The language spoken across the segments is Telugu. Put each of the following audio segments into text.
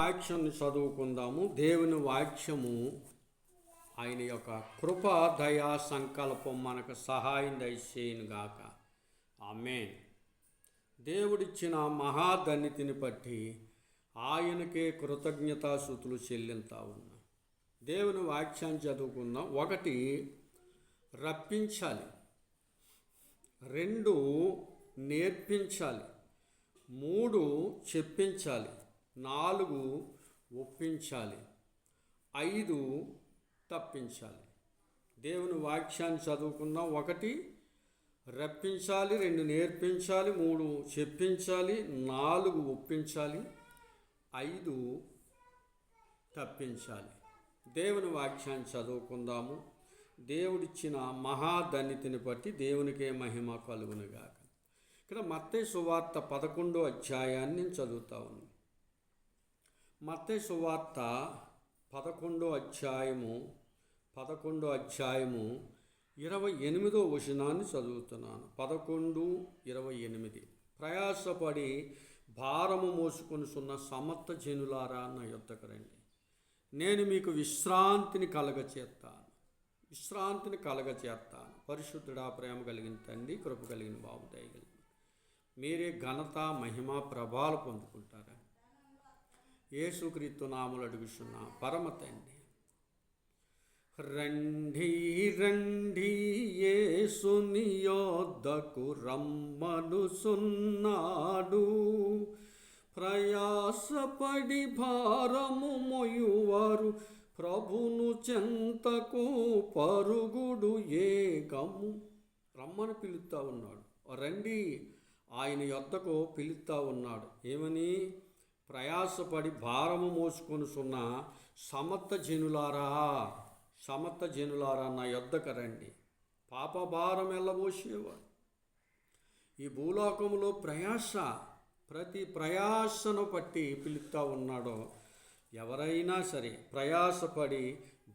వాక్యాన్ని చదువుకుందాము. దేవుని వాక్యము ఆయన యొక్క కృప, దయా, సంకల్పం మనకు సహాయం దయచేయునుగాక. ఆమేన్. దేవుడిచ్చిన మహాధన్యతని బట్టి ఆయనకే కృతజ్ఞతాస్తుతులు చెల్లింతా ఉన్నా. దేవుని వాక్యాన్ని చదువుకుందాం. 1 రప్పించాలి, 2 నేర్పించాలి, 3 చెప్పించాలి, 4 ఒప్పించాలి, 5 తప్పించాలి. దేవుని వాక్యాన్ని చదువుకుందాం. 1 రప్పించాలి, 2 నేర్పించాలి, 3 చెప్పించాలి, 4 ఒప్పించాలి, 5 తప్పించాలి. దేవుని వాక్యాన్ని చదువుకుందాము. దేవుడిచ్చిన మహాధన్యతని బట్టి దేవునికే మహిమ కలుగునుగాక. ఇక్కడ మత్తయి సువార్త 11వ అధ్యాయాన్ని నేను చదువుతా ఉన్నాను. మత్తయి సువార్త 11వ అధ్యాయము 28వ వచనాన్ని చదువుతున్నాను. 11:28. ప్రయాసపడి భారము మోసుకొనుచున్న సమస్త జనులారా నా యొద్దకు రండి, నేను మీకు విశ్రాంతిని కలగచేస్తాను. పరిశుద్ధుడా, ప్రేమ కలిగిన తండ్రి, కృప కలిగిన బాబు, దయగలిగిన మీరే ఘనత, మహిమ, ప్రభావాలు పొందుకుంటారా? యేసుక్రీస్తు నామములో అడుగుచున్నా పరమ తండ్రి. రండి రండి యేసుని యొద్దకు రమ్మనుచున్నాడు, ప్రయాసపడి భారము మోయువారు ప్రభును చెంతకు పరుగుడు ఏకము. రమ్మని పిలుస్తా ఉన్నాడు. రండి, ఆయన యొద్దకు పిలుస్తా ఉన్నాడు. ఏమని? ప్రయాసపడి భారము మోసుకొనుచున్న సమస్త జనులారా నా యొద్దకు రండి. పాప భారం ఎల్లబోసేవాడు. ఈ భూలోకంలో ప్రతి ప్రయాసను పట్టి పిలుస్తా ఉన్నాడో ఎవరైనా సరే, ప్రయాసపడి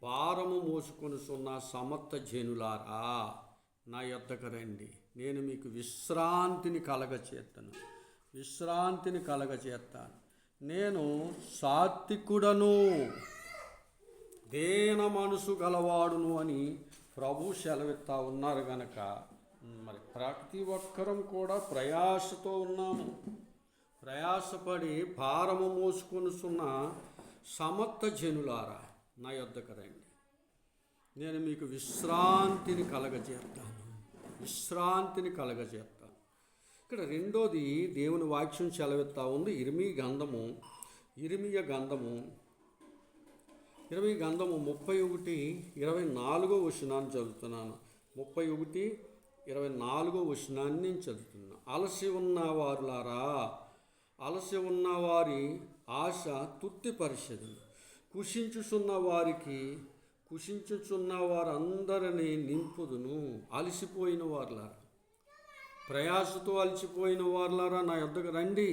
భారము మోసుకొనుచున్న సమస్త జనులారా నా యొద్దకు రండి, నేను మీకు విశ్రాంతిని కలగచేస్తాను. నేను సాత్వికుడను, దేన మనసు గలవాడును అని ప్రభు సెలవిస్తా ఉన్నారు గనక మరి ప్రతి ఒక్కరం కూడా ప్రయాసతో ఉన్నాము. ప్రయాసపడి భారము మోసుకొనుచున్న సమస్త జనులారా నా యొద్దకు రండి, నేను మీకు విశ్రాంతిని కలగజేస్తాను. ఇక్కడ రెండోది దేవుని వాక్యం సెలవిస్తా ఉంది. ఇర్మీయా గంధము 31:24 వచనాన్ని చదువుతున్నాను. 31:24 వచనాన్ని నేను చదువుతున్నాను. అలసి ఉన్న వారి ఆశ తృప్తిపరిచెదను, కుషించుచున్న వారందరినీ నింపుదును. అలసిపోయిన వారులారా, ప్రయాసతో అలసిపోయిన వారులారా నా యొద్దకు రండి,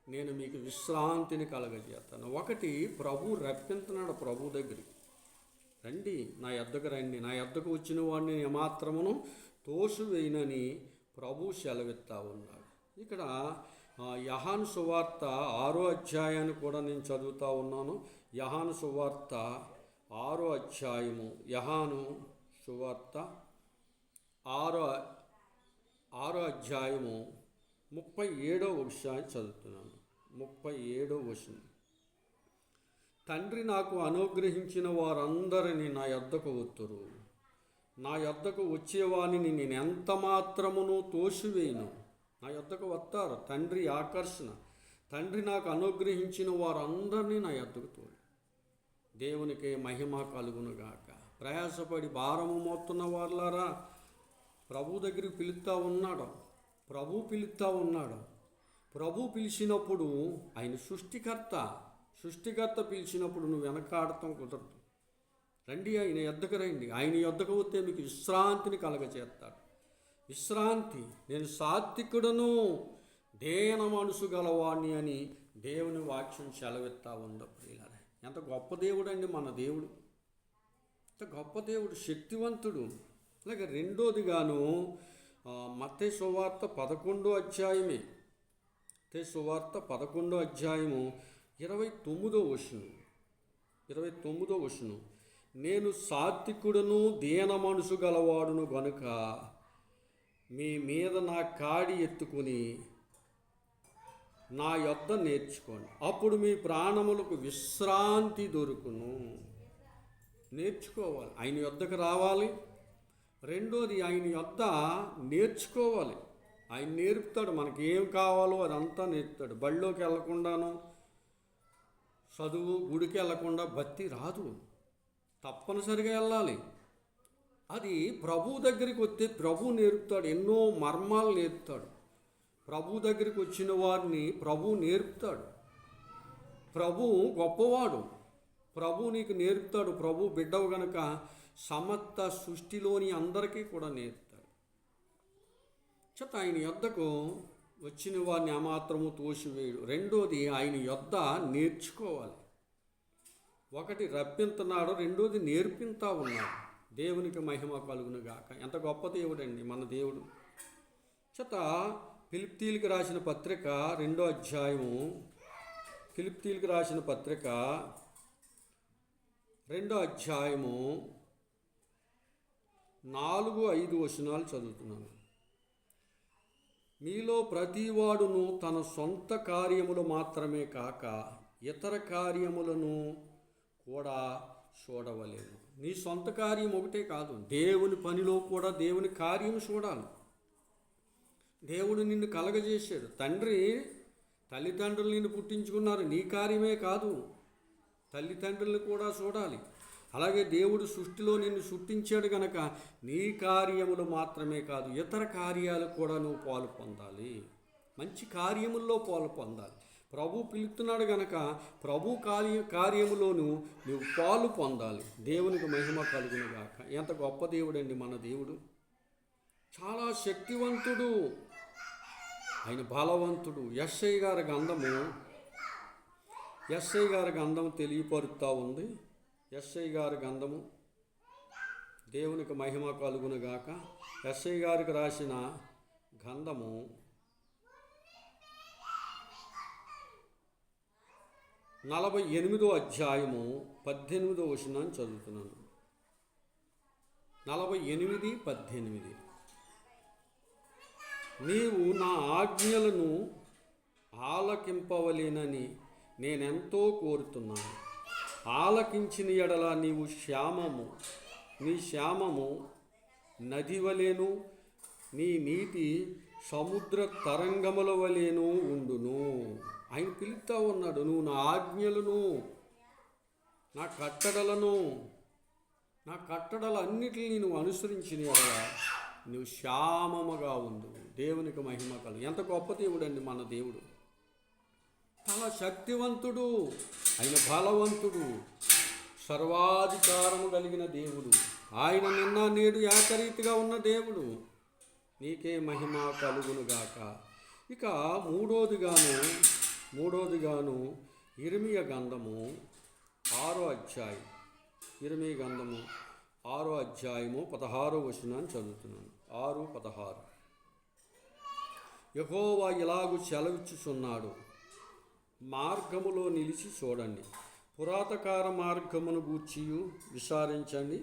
నేను మీకు విశ్రాంతిని కలగజేస్తాను. 1 ప్రభు రప్పించున్నాడు. ప్రభు దగ్గరికి రండి, నా యొద్దకు రండి, నా యొద్దకు వచ్చిన వాడిని ఏమాత్రమును తోసివేయనని ప్రభు సెలవిస్తా ఉన్నాడు. ఇక్కడ యోహాను సువార్త 6వ అధ్యాయాన్ని కూడా నేను చదువుతూ ఉన్నాను. యోహాను సువార్త 6వ అధ్యాయము, యోహాను సువార్త 6వ అధ్యాయము 37వ వచనాన్ని చదువుతున్నాను. 37వ వచనం. తండ్రి నాకు అనుగ్రహించిన వారందరినీ నా యొద్దకు వత్తురు, నా యొద్దకు వచ్చేవానిని నేను ఎంత మాత్రమును తోసివేయను. నా యొద్దకు వస్తారు. తండ్రి ఆకర్షణ. తండ్రి నాకు అనుగ్రహించిన వారందరినీ నా యొద్దకు తోడు. దేవునికే మహిమ కలుగునుగాక. ప్రయాసపడి భారము మోస్తున్న వారులారా ప్రభు దగ్గరికి పిలుస్తా ఉన్నాడు. ప్రభు పిలిచినప్పుడు ఆయన సృష్టికర్త పిలిచినప్పుడు నువ్వు వెనకాడటం కుదరదు. రండి, ఆయన యొద్దకు రండి. ఆయన యొద్దకు వస్తే మీకు విశ్రాంతిని కలగచేస్తాడు. విశ్రాంతి. నేను సాత్వికుడను, దేన మనసు గలవాణ్ణి అని దేవుని వాక్యం సెలవిస్తా ఉందో ప్రియులారా. ఎంత గొప్ప దేవుడు అండి మన దేవుడు. ఎంత గొప్ప దేవుడు, శక్తివంతుడు. అలాగే రెండోదిగాను మత్తయి సువార్త 11వ అధ్యాయము 29వ వచనం. నేను సాత్వికుడును దీన మనసు గలవాడును గనుక మీ మీద నా కాడి ఎత్తుకుని నా యొద్ద నేర్చుకోండి, అప్పుడు మీ ప్రాణములకు విశ్రాంతి దొరుకును. నేర్చుకోవాలి, ఆయన యొద్దకు రావాలి. రెండోది, ఆయన యొద్ద నేర్చుకోవాలి. ఆయన నేర్పుతాడు, మనకి ఏం కావాలో అదంతా నేర్పుతాడు. బడిలోకి వెళ్ళకుండాను, చదువు గుడికి వెళ్ళకుండా భక్తి రాదు. తప్పనిసరిగా వెళ్ళాలి. అది ప్రభు దగ్గరికి వస్తే ప్రభు నేర్పుతాడు, ఎన్నో మర్మాలు నేర్పుతాడు. ప్రభు దగ్గరికి వచ్చిన వారిని ప్రభు నేర్పుతాడు. ప్రభు గొప్పవాడు, ప్రభు నీకు నేర్పుతాడు. ప్రభు బిడ్డవు గనక సమస్త సృష్టిలోని అందరికీ కూడా నేర్పుతాడు. చేత ఆయన యొద్దకు వచ్చిన వారిని అమాత్రము తోసివేయడు. రెండోది, ఆయన యొద్ద నేర్చుకోవాలి. ఒకటి రప్పింతున్నాడు, రెండోది నేర్పిస్తా ఉన్నాడు. దేవునికి మహిమ కలుగును గాక. ఎంత గొప్ప దేవుడండి మన దేవుడు. చేత ఫిలిప్పీయులకు రాసిన పత్రిక 2వ అధ్యాయము, ఫిలిప్పీయులకు రాసిన పత్రిక 2వ అధ్యాయము 4-5 వచనాలు చదువుతున్నాను. మీలో ప్రతివాడును తన సొంత కార్యములు మాత్రమే కాక ఇతర కార్యములను కూడా చూడవలేదు. నీ సొంత కార్యం ఒకటే కాదు, దేవుని పనిలో కూడా దేవుని కార్యం చూడాలి. దేవుడు నిన్ను కలగజేశాడు. తల్లిదండ్రులు నిన్ను పుట్టించుకున్నారు, నీ కార్యమే కాదు, తల్లిదండ్రులను కూడా చూడాలి. అలాగే దేవుడు సృష్టిలో నిన్ను సృష్టించాడు కనుక నీ కార్యములు మాత్రమే కాదు, ఇతర కార్యాలు కూడా నువ్వు పాలు పొందాలి. మంచి కార్యముల్లో పాలు పొందాలి. ప్రభు పిలుస్తున్నాడు గనక ప్రభు కార్యములోను నువ్వు పాలు పొందాలి. దేవునికి మహిమ కలుగును గాక. ఎంత గొప్ప దేవుడండి మన దేవుడు. చాలా శక్తివంతుడు, ఆయన బలవంతుడు. యెషయా గారి గంధము తెలియపరుస్తూ ఉంది. యెషయా గారి గంధము, దేవునికి మహిమ కలుగును గాక. యెషయా గారికి రాసిన గంధము 48వ అధ్యాయము 18వ వచనాన్ని చదువుతున్నాను. 48:18. నీవు నా ఆజ్ఞలను ఆలకింపవలేనని నేనెంతో కోరుతున్నాను. ఆలకించిన ఎడల నీ శ్యామము నది వలెను, నీ నీటి సముద్ర తరంగముల వలెను ఉండును. ఆయన పిలుస్తూ ఉన్నాడు, నువ్వు నా ఆజ్ఞలను, నా కట్టడలన్నిటిని నువ్వు అనుసరించిన ఎడల నువ్వు శ్యామముగా ఉండు. దేవునికి మహిమ కలుగు. ఎంత గొప్ప దేవుడండి మన దేవుడు. చాలా శక్తివంతుడు, ఆయన బలవంతుడు, సర్వాధికారము కలిగిన దేవుడు. ఆయన నిన్న నేడు ఏకరీతిగా ఉన్న దేవుడు. నీకే మహిమ కలుగును గాక. ఇక మూడోదిగాను ఇర్మీయా గ్రంథము 6వ అధ్యాయం, ఇర్మీయా గ్రంథము 6వ అధ్యాయము 16వ వచనాన్ని చదువుతున్నాను. 6:16. యెహోవా ఇలాగు సెలవిచ్చుచున్నాడు, మార్గములో నిలిచి చూడండి, పురాతకాల మార్గమును గూర్చియు విచారించండి,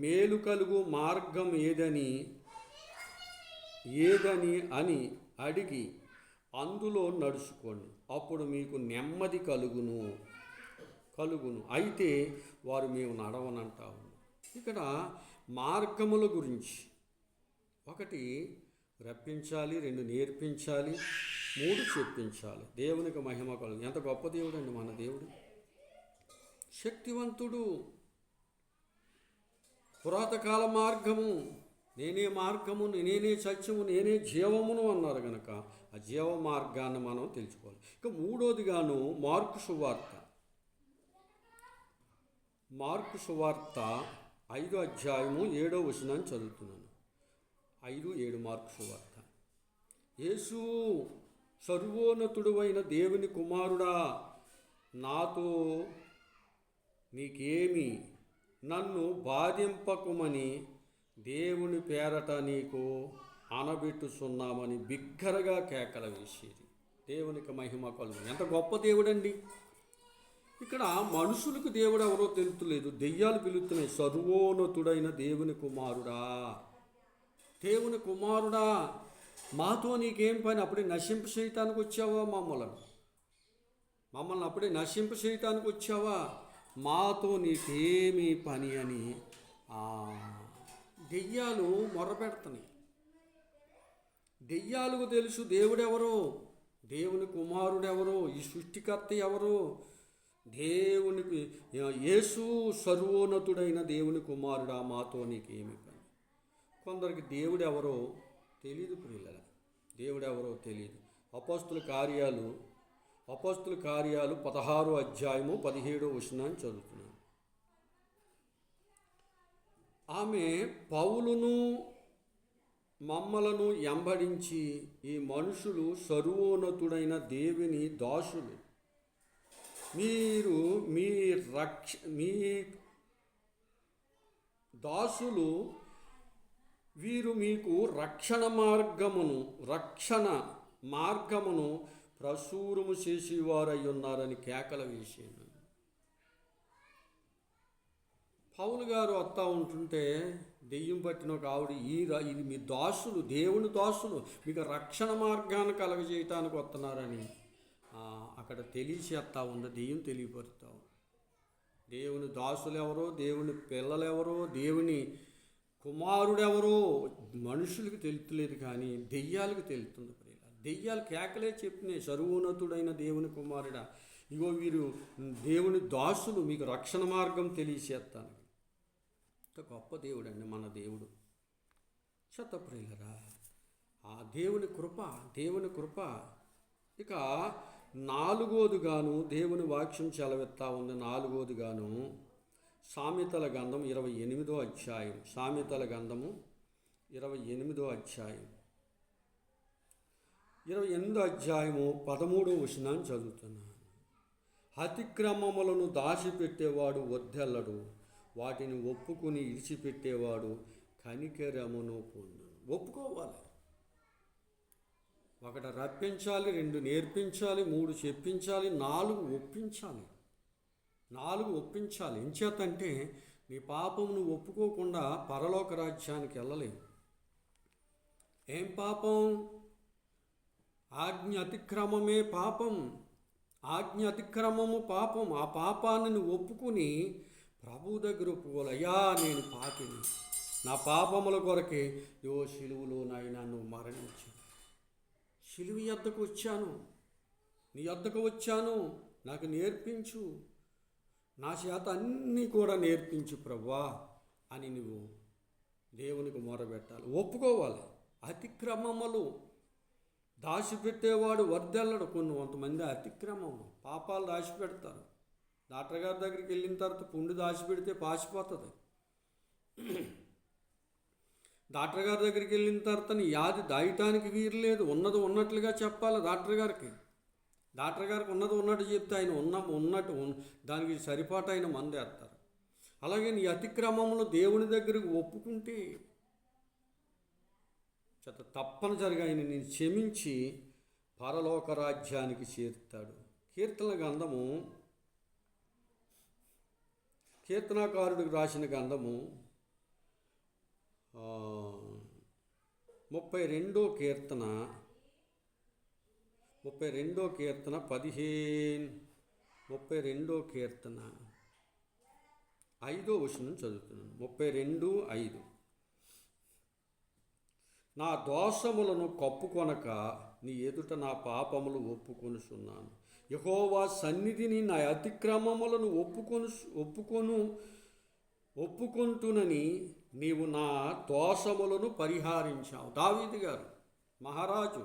మేలు కలుగు మార్గం ఏదని అని అడిగి అందులో నడుచుకోండి, అప్పుడు మీకు నెమ్మది కలుగును. అయితే వారు మేము నడవనంటాము. ఇక్కడ మార్గముల గురించి, 1 రప్పించాలి, 2 నేర్పించాలి, 3 చెప్పించాలి. దేవునికి మహిమ కలుగు. ఎంత గొప్ప దేవుడు అండి మన దేవుడు. శక్తివంతుడు, పురాతకాల మార్గము, నేనే మార్గము, నేనే సత్యము, నేనే జీవమును అన్నారు కనుక ఆ జీవ మార్గాన్ని మనం తెలుసుకోవాలి. ఇక మూడోదిగాను మార్కు సువార్త 5వ అధ్యాయము 7వ వచనాన్ని చదువుతున్నాను. 5-7 మార్కు సువార్త. యేసు, సర్వోన్నతుడు అయిన దేవుని కుమారుడా, నాతో నీకేమి, నన్ను బాధింపకుమని దేవుని పేరట నీకు అనబెట్టుచున్నామని బిగ్గరగా కేకలు వేసేది. దేవునికి మహిమ కలుగు. ఎంత గొప్ప దేవుడండి. ఇక్కడ మనుషులకు దేవుడు ఎవరో తెలుతులేదు, దెయ్యాలు పిలుస్తున్నాయి, సర్వోన్నతుడైన దేవుని కుమారుడా, దేవుని కుమారుడా, మాతో నీకేం పని? అప్పుడే నశింప చేయటానికి వచ్చావా? మమ్మల్ని అప్పుడే నశింప చేయటానికి వచ్చావా? మాతో నీకేమీ పని అని దెయ్యాలు మొర్రపెడుతున్నాయి. దెయ్యాలకు తెలుసు దేవుడెవరో, దేవుని కుమారుడెవరో, ఈ సృష్టికర్త ఎవరో, దేవునికి యేసు సర్వోన్నతుడైన దేవుని కుమారుడా, మాతో నీకేమి పని. కొందరికి దేవుడెవరో తెలియదు ప్రియుల, దేవుడెవరో తెలియదు. అపోస్తుల కార్యాలు 16వ అధ్యాయము 17వ వచనాన్ని చదువుతున్నాను. ఆమె పౌలును మమ్మలను ఎంబడించి, ఈ మనుషులు సర్వోన్నతుడైన దేవుని దాసులు, మీరు మీ దాసులు, వీరు మీకు రక్షణ మార్గమును ప్రసూరము చేసేవారై ఉన్నారని కేకలు వేసాను. పౌలు గారు వస్తూ ఉంటుంటే దెయ్యం పట్టిన ఒక ఆవిడ, ఇది మీ దాసులు, దేవుని దాసులు, మీకు రక్షణ మార్గాన్ని కలగజేయటానికి వస్తున్నారని అక్కడ తెలియచేస్తా ఉంది. దెయ్యం తెలియపరుస్తా ఉంది. దేవుని దాసులు ఎవరో, దేవుని పిల్లలెవరో, దేవుని కుమారుడెవరో మనుషులకు తెలుతులేదు, కానీ దెయ్యాలకు తెలుస్తుంది. దెయ్యాలు కేకలే చెప్పినాయి, సర్వోన్నతుడైన దేవుని కుమారుడా, ఇగో వీరు దేవుని దాసులు, మీకు రక్షణ మార్గం తెలియచేస్తాను. ఇంత గొప్ప దేవుడు అండి మన దేవుడు. ప్రియులరా, ఆ దేవుని కృప. ఇక 4వదిగాను దేవుని వాక్యం చెలవెత్తా ఉంది. 4వదిగాను సామెతల గ్రంథం 28వ అధ్యాయం, సామెతల గ్రంథము 28వ అధ్యాయం 28వ అధ్యాయము 13వ వచనాన్ని చదువుతున్నాను. అతిక్రమములను దాచిపెట్టేవాడు వర్ధిల్లడు, వాటిని ఒప్పుకుని ఇడిచిపెట్టేవాడు కనికరమును పొందును. ఒప్పుకోవాలి. 1 రప్పించాలి, 2 నేర్పించాలి, 3 చెప్పించాలి, 4 ఒప్పించాలి. 4 ఒప్పించాలి. ఎంచేతంటే నీ పాపం నువ్వు ఒప్పుకోకుండా పరలోక రాజ్యానికి వెళ్ళలేవు. ఏం పాపం? ఆజ్ఞ అతిక్రమమే పాపం. ఆజ్ఞ అతిక్రమము పాపం. ఆ పాపాన్ని నువ్వు ఒప్పుకుని ప్రభు దగ్గర ఒప్పుకోలయ్యా, నేను పాపిని, నా పాపముల కొరకే శిలువలో నాయనా నువ్వు మరణించు, శిలువ యొద్దకు వచ్చాను, నీ యొద్దకు వచ్చాను, నాకు నేర్పించు, నా చేత అన్నీ కూడా నేర్పించు ప్రభువా అని నువ్వు దేవునికి మొరబెట్టాలి, ఒప్పుకోవాలి. అతిక్రమములు దాచిపెట్టేవాడు వర్ధిల్లడు. కొంతమంది అతిక్రమం పాపాలు దాచిపెడతారు. డాక్టర్ గారి దగ్గరికి వెళ్ళిన తర్వాత పుండు దాచిపెడితే పాసిపోతుంది. డాక్టర్ గారి దగ్గరికి వెళ్ళిన తర్వాత నీ వ్యాధి దాయటానికి వీలు లేదు. ఉన్నది ఉన్నట్లుగా చెప్పాలి డాక్టర్ గారికి. డాక్టర్ గారికి ఉన్నది ఉన్నట్టు చెప్తే ఆయన ఉన్నట్టు దానికి సరిపాటు ఆయన మందేస్తారు. అలాగే నీ అతిక్రమములు దేవుని దగ్గరికి ఒప్పుకుంటే తప్పనిసరిగా ఆయన నేను క్షమించి పరలోక రాజ్యానికి చేరుతాడు. కీర్తనాకారుడికి రాసిన గ్రంథము 32వ కీర్తన 32వ కీర్తన 5వ వచనం చదువుతున్నాను. 32:5. నా దోషములను కప్పుకొనక నీ ఎదుట నా పాపములు ఒప్పుకొనుచున్నాను. యెహోవా సన్నిధిని నా అతిక్రమములను ఒప్పుకొంటునని నీవు నా దోషములను పరిహారించావు. దావీదు గారు మహారాజు,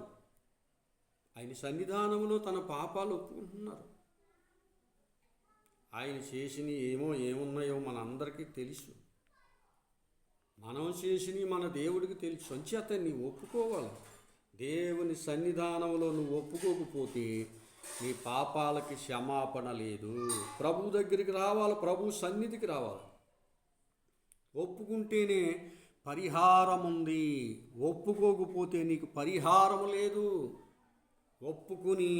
ఆయన సన్నిధానంలో తన పాపాలు ఒప్పుకుంటున్నారు. ఆయన చేసినవి ఏమున్నాయో మనందరికీ తెలుసు. మనం చేసినవి మన దేవుడికి తెలుసు. అంచేత నీవు ఒప్పుకోవాలి. దేవుని సన్నిధానంలో నువ్వు ఒప్పుకోకపోతే నీ పాపాలకి క్షమాపణ లేదు. ప్రభు దగ్గరికి రావాలి, ప్రభు సన్నిధికి రావాలి. ఒప్పుకుంటేనే పరిహారం ఉంది. ఒప్పుకోకపోతే నీకు పరిహారం లేదు. ఒప్పుకుని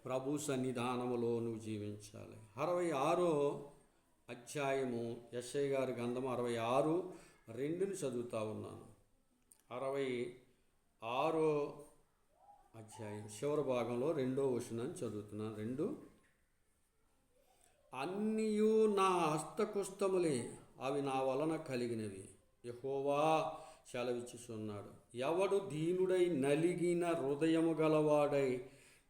ప్రభు సన్నిధానములో నువ్వు జీవించాలి. 66 అధ్యాయము యెషయా గారి గ్రంథము 66:2 చదువుతా ఉన్నాను. 66 అధ్యాయం చివరి భాగంలో 2వ వచనాన్ని చదువుతున్నాను. 2 అన్నియు నా హస్తకుస్తములే, అవి నా వలన కలిగినవి, యెహోవా సెలవిచ్చుచున్నాడు. ఎవడు దీనుడై నలిగిన హృదయము గలవాడై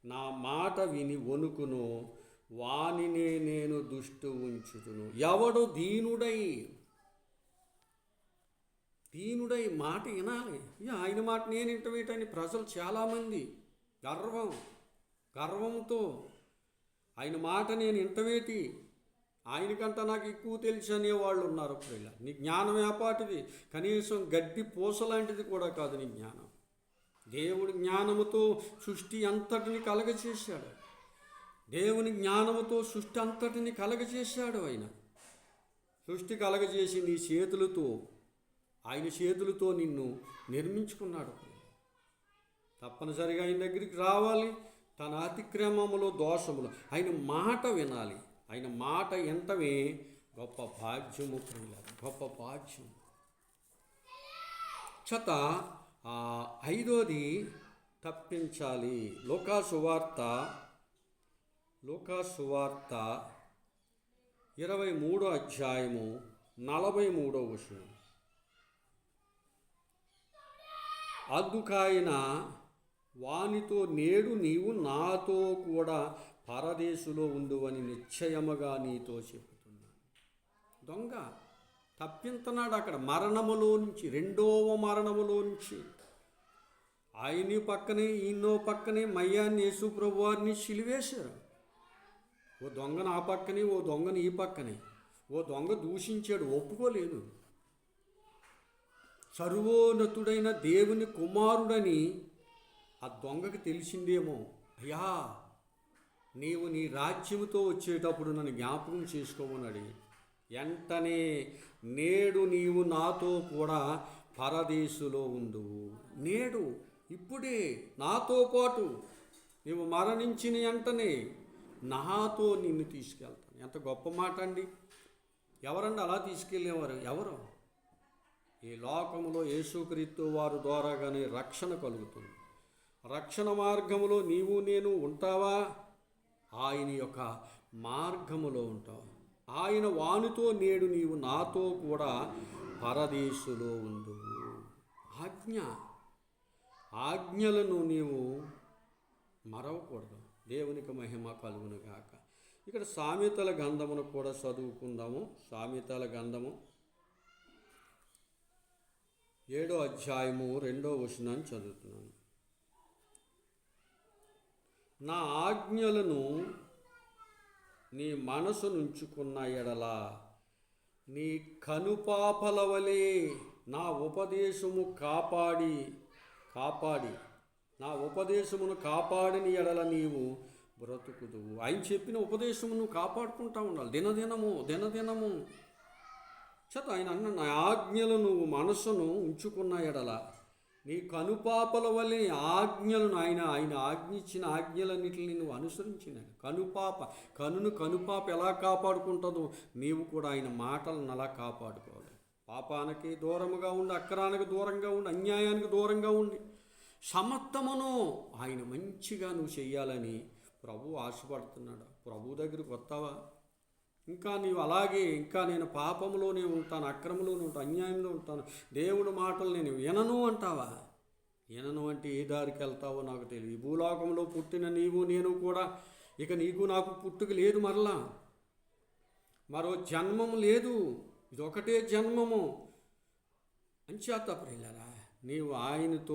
నా మాట విని వణుకును, వానినే నేను దుష్టు ఉంచుతును. ఎవడు దీనుడై మాట వినాలి. ఆయన మాట నేను వింటవేటని ప్రజలు చాలామంది గర్వంతో ఆయన మాట నేను వింటవేటి, ఆయనకంట నాకు ఎక్కువ తెలుసు అనేవాళ్ళు ఉన్నారు. అప్పుడు నీ జ్ఞానం ఏపాటిది? కనీసం గడ్డి పూస లాంటిది కూడా కాదు నీ జ్ఞానం. దేవుడి జ్ఞానముతో సృష్టి అంతటిని కలగచేశాడు. దేవుని జ్ఞానముతో సృష్టి అంతటిని కలగచేశాడు. ఆయన సృష్టి కలగచేసి నీ చేతులతో, ఆయన చేతులతో నిన్ను నిర్మించుకున్నాడు. తప్పనిసరిగా ఆయన దగ్గరికి రావాలి. తన అతిక్రమములు, దోషములు, ఆయన మాట వినాలి. ఆయన మాట ఎంతవే గొప్ప భాగ్యము ప్రియులారా, గొప్ప భాగ్యం. చత 5వది తప్పించాలి. లూకాసు వార్త 23వ అధ్యాయము 43వ వచనం. అందుకాయన వానితో, నేడు నీవు నాతో కూడా పరదేశులో ఉండువని నిశ్చయముగా నీతో చెబుతున్నాను. దొంగ తప్పింతున్నాడు అక్కడ మరణములో నుంచి, 2వ మరణములో నుంచి. ఆయన పక్కనే ఈయనో పక్కనే మయ్యాన్ని యేసు ప్రభు వారిని సిలువేశారు. ఓ దొంగను ఆ పక్కనే, ఓ దొంగను ఈ పక్కనే. ఓ దొంగ దూషించాడు, ఒప్పుకోలేదు. సర్వోన్నతుడైన దేవుని కుమారుడని ఆ దొంగకి తెలిసిందేమో, అయ్యా నీవు నీ రాజ్యముతో వచ్చేటప్పుడు నన్ను జ్ఞాపకం చేసుకోమన్నాడు. వెంటనే నేడు నీవు నాతో కూడా పరదేశులో ఉండువు. నేడు ఇప్పుడే నాతో పాటు నీవు మరణించిన వెంటనే నాతో నిన్ను తీసుకెళ్తాను. ఎంత గొప్ప మాట అండి! ఎవరండి అలా తీసుకెళ్ళేవారు? ఎవరు? ఈ లోకంలో యేసుక్రీస్తు వారి ద్వారాగానే రక్షణ కలుగుతుంది. రక్షణ మార్గములో నీవు నేను ఉంటావా? ఆయన యొక్క మార్గములో ఉంటావు. ఆయన వానితో, నేడు నీవు నాతో కూడా పరదేశులో ఉండువు. ఆజ్ఞలను నీవు మరవకూడదు. దేవునికి మహిమ కలుగును గాక. ఇక్కడ సామెతల గ్రంథమును కూడా చదువుకుందాము. సామెతల గ్రంథము 7వ అధ్యాయము 2వ వచనాన్ని చదువుతున్నాను. నా ఆజ్ఞలను నీ మనసు నుంచుకున్న ఎడల నీ కనుపాపల వలె నా ఉపదేశము నా ఉపదేశమును కాపాడిన ఎడల నీవు బ్రతుకుదువు. ఆయన చెప్పిన ఉపదేశమును కాపాడుకుంటా ఉండాలి దినదినము. ఆయన అన్న నా ఆజ్ఞలను నువ్వు మనసును ఉంచుకున్న ఎడల నీ కనుపాపల వల్లే ఆజ్ఞలను ఆయన ఆజ్ఞించిన ఆజ్ఞలన్నిటిని నువ్వు అనుసరించినాడు. కనుపాప ఎలా కాపాడుకుంటుందో నీవు కూడా ఆయన మాటలను అలా కాపాడుకోవాలి. పాపానికి దూరముగా ఉండి, అక్రానికి దూరంగా ఉండి, అన్యాయానికి దూరంగా ఉండి సమస్తమును ఆయన మంచిగా నువ్వు చెయ్యాలని ప్రభు ఆశపడుతున్నాడు. ప్రభు దగ్గరికి వస్తావా? ఇంకా నీవు అలాగే నేను పాపంలోనే ఉంటాను, అక్రమంలోనే ఉంటాను, అన్యాయంలో ఉంటాను, దేవుడి మాటలు నేను వినను అంటావా? వినను అంటే ఏ దారికి వెళ్తావో నాకు తెలియదు. ఈ భూలోకంలో పుట్టిన నీవు నేను కూడా ఇక నీకు నాకు పుట్టుక లేదు, మరో జన్మము లేదు. ఇదొకటే జన్మము. అంచేత ప్రియులారా, నీవు ఆయనతో